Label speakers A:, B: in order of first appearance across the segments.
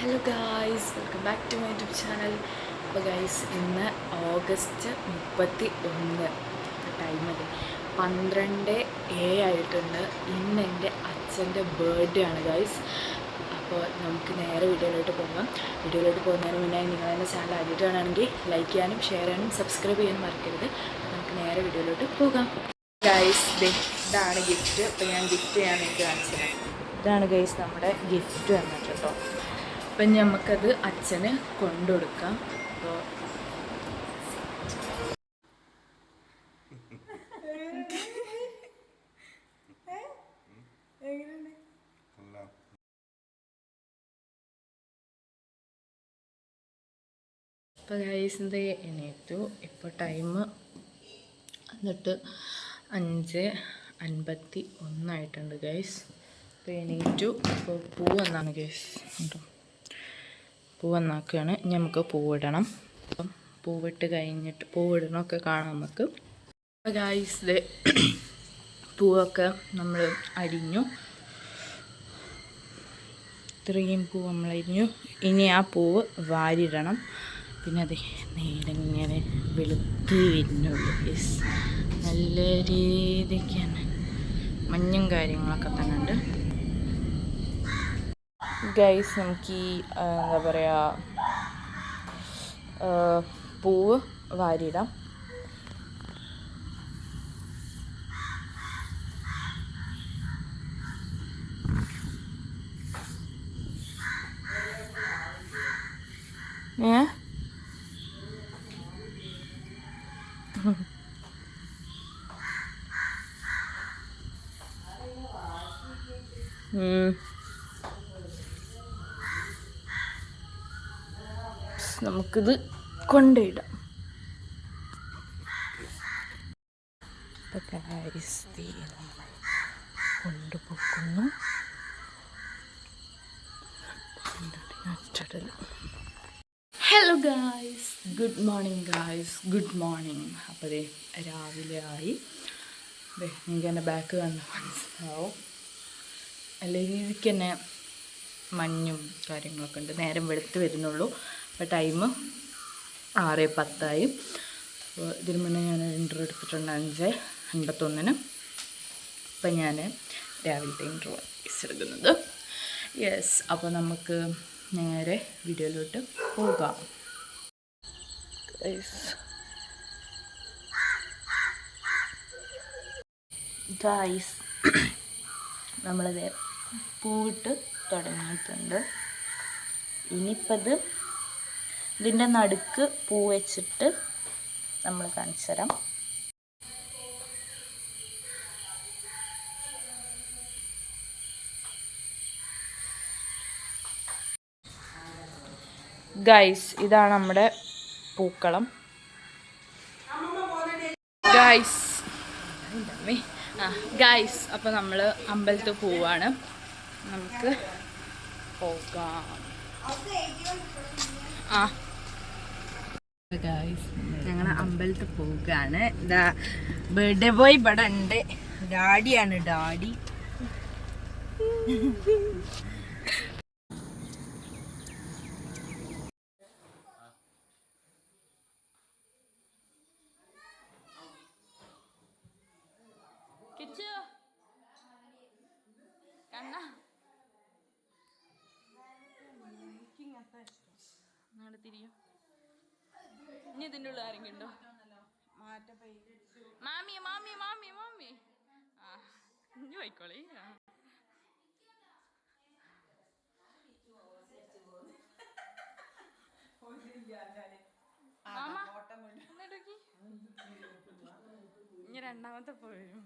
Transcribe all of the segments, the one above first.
A: Hello guys, welcome back to my YouTube channel. അപ്പോൾ guys, ഇന്ന് August 31 ടൈമിൽ 12:07 ആയിട്ടുണ്ട്. ഇന്ന് എൻ്റെ അച്ഛൻ്റെ ബർത്ത്ഡേ ആണ് ഗായ്സ്. അപ്പോൾ നമുക്ക് നേരെ വീഡിയോയിലോട്ട് പോകാം. വീഡിയോയിലോട്ട് പോകുന്നതിന് മുന്നേ നിങ്ങൾ എൻ്റെ ചാനൽ ആദ്യമായിട്ടാണെങ്കിൽ ലൈക്ക് ചെയ്യാനും ഷെയർ ചെയ്യാനും സബ്സ്ക്രൈബ് ചെയ്യാനും മറക്കരുത്. നമുക്ക് നേരെ വീഡിയോയിലോട്ട് പോകാം. ഗായ്സ്, ഇതാണ് ഗിഫ്റ്റ്. അപ്പോൾ ഞാൻ ഗിഫ്റ്റ് ചെയ്യാൻ എനിക്ക് കാണിച്ചത്. ഇതാണ് ഗൈസ് നമ്മുടെ ഗിഫ്റ്റ് വന്നിട്ട് കേട്ടോ. അപ്പം നമുക്കത് അച്ഛന് കൊണ്ടുകൊടുക്കാം. അപ്പോൾ അപ്പോൾ ഗൈസ് ഇത് എണീറ്റു. ഇപ്പോൾ ടൈം എന്നിട്ട് 5:51 ആയിട്ടുണ്ട് ഗൈസ്. അപ്പോൾ എണീറ്റു. ഇപ്പോൾ പൂ വന്നാണ് ഗൈസ്. കേട്ടോ, പൂ വന്നാക്കുകയാണ്. ഇനി നമുക്ക് പൂവിടണം. അപ്പം പൂവിട്ട് കഴിഞ്ഞിട്ട് പൂവിടണമൊക്കെ കാണാം നമുക്ക്. അപ്പോൾ ഗൈസ്, ഇത് പൂവൊക്കെ നമ്മൾ അരിഞ്ഞു. ഇത്രയും പൂ നമ്മൾ അരിഞ്ഞു. ഇനി ആ പൂവ് വാരിടണം. പിന്നെ അത് നേരിങ്ങനെ വെളുത്ത് വരുന്നുള്ളൂ ഗൈസ്. നല്ല രീതിക്കാണ് മഞ്ഞും കാര്യങ്ങളൊക്കെ തന്നെ ഉണ്ട് ഗൈസ്. നമുക്ക് ഈ എന്താ പറയുക, പൂവ് വാരിയിടാം. നമുക്കിത് കൊണ്ടിടാം. കൊണ്ടുപോകുന്നു. Hello guys, good morning guys, good morning. അപ്പോൾ ദേ രാവിലെ ആയി. നിങ്ങൾക്ക് എൻ്റെ ബാക്ക് കണ്ട് മനസ്സിലാവും. നല്ല രീതിക്ക് തന്നെ മഞ്ഞും കാര്യങ്ങളൊക്കെ ഉണ്ട്. നേരം വെളുത്ത് വരുന്നുള്ളൂ. അപ്പോൾ ടൈം 6:10 അപ്പോൾ ഇതിന് മുന്നേ ഞാൻ ഇൻ്റർവ്യൂ എടുത്തിട്ടുണ്ട് 5:51. അപ്പം ഞാൻ രാവിലത്തെ ഇൻ്റർവ്യൂ എടുക്കുന്നത്. യെസ്, അപ്പോൾ നമുക്ക് നേരെ വീഡിയോയിലോട്ട് പോകാം. ഗൈസ്, നമ്മളത് പൂവിട്ട് തുടങ്ങിയിട്ടുണ്ട്. ഇനിയിപ്പോൾ ഇതിൻ്റെ നടുക്ക് പൂ വെച്ചിട്ട് നമ്മൾ കാണിച്ചു തരാം. ഗൈസ്, ഇതാണ് നമ്മുടെ പൂക്കളം. ഗൈസ്, അപ്പോൾ നമ്മൾ അമ്പലത്തിൽ പോവാണ്. നമുക്ക് പോകാം. ഗൈസ്, ഞങ്ങൾ അമ്പലത്തിൽ പോവുകയാണ്. ഇതാ ബർത്ത്ഡേ ബോയ് ഇവിടെ ഉണ്ട്. ഡാഡിയാണ് ഡാഡി. തിരിയും. ഇനി ഇതിൻ്റെ ഉള്ളിൽ ആരെങ്കിലും ഉണ്ടോ? മാമി മാമി മാമി മാമി ആ ഇനി പോയിക്കോളി. മാമ എന്നിട്ടോക്കി ഇനി രണ്ടാമത്തെ പോരും.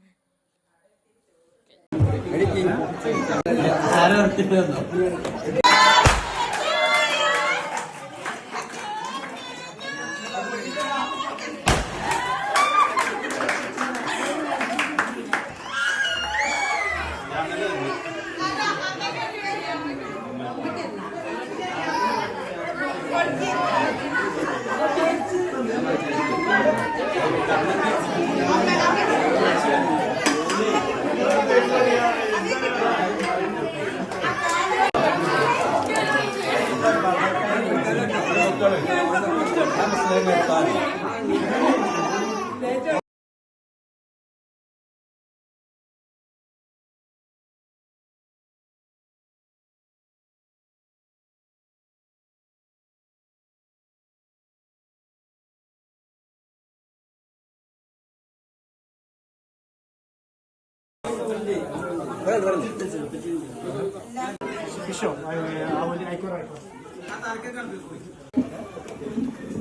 B: Show. I will.